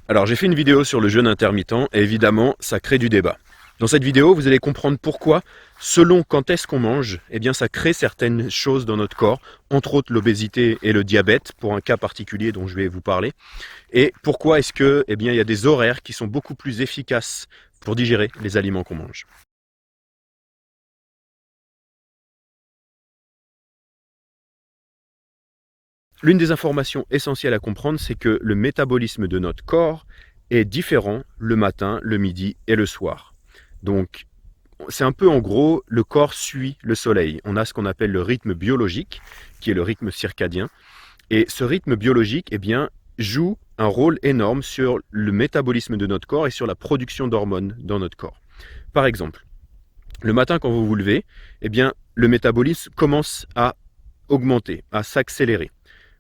Alors j'ai fait une vidéo sur le jeûne intermittent et évidemment ça crée du débat. Dans cette vidéo, vous allez comprendre pourquoi, selon quand est-ce qu'on mange, eh bien ça crée certaines choses dans notre corps, entre autres l'obésité et le diabète, pour un cas particulier dont je vais vous parler. Et pourquoi est-ce que, eh bien, il y a des horaires qui sont beaucoup plus efficaces pour digérer les aliments qu'on mange. L'une des informations essentielles à comprendre, c'est que le métabolisme de notre corps est différent le matin, le midi et le soir. Donc, c'est un peu en gros, le corps suit le soleil. On a ce qu'on appelle le rythme biologique, qui est le rythme circadien. Et ce rythme biologique, eh bien, joue un rôle énorme sur le métabolisme de notre corps et sur la production d'hormones dans notre corps. Par exemple, le matin quand vous vous levez, eh bien, le métabolisme commence à augmenter, à s'accélérer.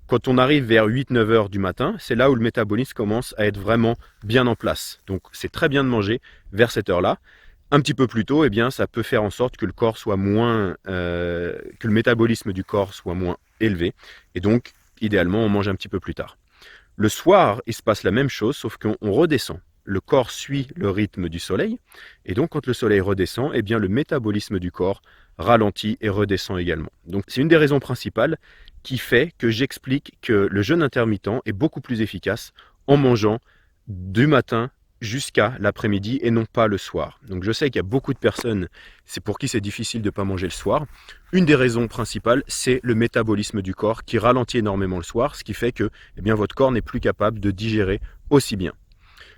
Quand on arrive vers 8-9 heures du matin, c'est là où le métabolisme commence à être vraiment bien en place. Donc c'est très bien de manger vers cette heure-là. Un petit peu plus tôt, eh bien, ça peut faire en sorte que le corps soit que le métabolisme du corps soit moins élevé. Et donc, idéalement, on mange un petit peu plus tard. Le soir, il se passe la même chose, sauf qu'on redescend. Le corps suit le rythme du soleil. Et donc, quand le soleil redescend, eh bien, le métabolisme du corps ralentit et redescend également. Donc, c'est une des raisons principales qui fait que j'explique que le jeûne intermittent est beaucoup plus efficace en mangeant du matin jusqu'à l'après-midi et non pas le soir. Donc je sais qu'il y a beaucoup de personnes, c'est pour qui c'est difficile de ne pas manger le soir. Une des raisons principales, c'est le métabolisme du corps qui ralentit énormément le soir, ce qui fait que eh bien, votre corps n'est plus capable de digérer aussi bien.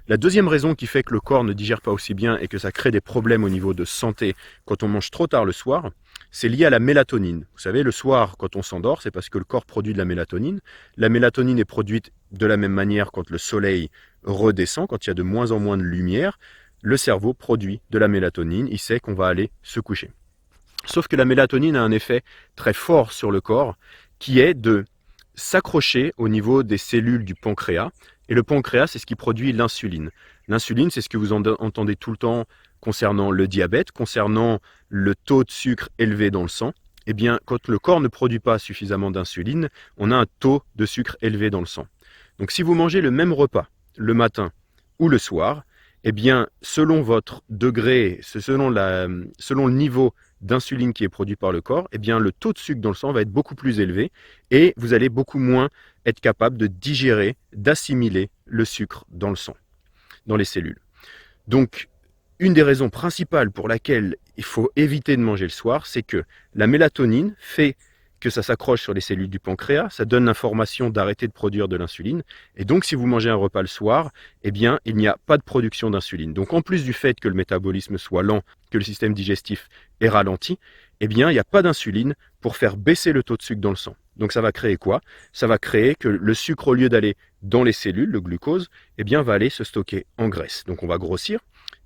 La deuxième raison qui fait que le corps ne digère pas aussi bien et que ça crée des problèmes au niveau de santé quand on mange trop tard le soir, c'est lié à la mélatonine. Vous savez, le soir, quand on s'endort, c'est parce que le corps produit de la mélatonine. La mélatonine est produite de la même manière quand le soleil redescend, quand il y a de moins en moins de lumière. Le cerveau produit de la mélatonine, il sait qu'on va aller se coucher. Sauf que la mélatonine a un effet très fort sur le corps qui est de s'accrocher au niveau des cellules du pancréas. Et le pancréas, c'est ce qui produit l'insuline. L'insuline, c'est ce que vous entendez tout le temps concernant le diabète, concernant le taux de sucre élevé dans le sang. Eh bien, quand le corps ne produit pas suffisamment d'insuline, on a un taux de sucre élevé dans le sang. Donc si vous mangez le même repas le matin ou le soir, eh bien, selon votre degré, selon le niveau d'insuline qui est produit par le corps, eh bien, le taux de sucre dans le sang va être beaucoup plus élevé et vous allez beaucoup moins être capable de digérer, d'assimiler le sucre dans le sang, dans les cellules. Donc, une des raisons principales pour laquelle il faut éviter de manger le soir, c'est que la mélatonine fait que ça s'accroche sur les cellules du pancréas, ça donne l'information d'arrêter de produire de l'insuline, et donc si vous mangez un repas le soir, eh bien il n'y a pas de production d'insuline. Donc en plus du fait que le métabolisme soit lent, que le système digestif est ralenti, eh bien il n'y a pas d'insuline pour faire baisser le taux de sucre dans le sang. Donc ça va créer quoi? Ça va créer que le sucre, au lieu d'aller dans les cellules, le glucose, eh bien va aller se stocker en graisse. Donc on va grossir,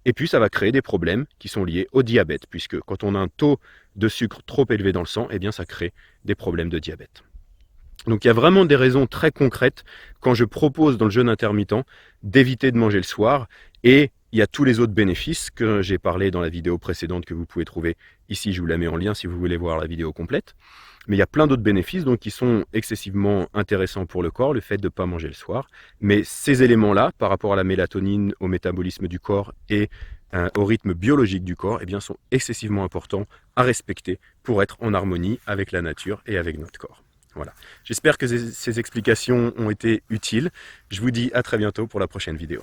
et puis ça va créer des problèmes qui sont liés au diabète, puisque quand on a un taux de sucre trop élevé dans le sang, eh bien ça crée des problèmes de diabète. Donc il y a vraiment des raisons très concrètes quand je propose dans le jeûne intermittent d'éviter de manger le soir, et il y a tous les autres bénéfices que j'ai parlé dans la vidéo précédente que vous pouvez trouver ici, je vous la mets en lien si vous voulez voir la vidéo complète. Mais il y a plein d'autres bénéfices donc, qui sont excessivement intéressants pour le corps, le fait de ne pas manger le soir. Mais ces éléments-là, par rapport à la mélatonine, au métabolisme du corps et au rythme biologique du corps, eh bien, sont excessivement importants à respecter pour être en harmonie avec la nature et avec notre corps. Voilà. J'espère que ces explications ont été utiles. Je vous dis à très bientôt pour la prochaine vidéo.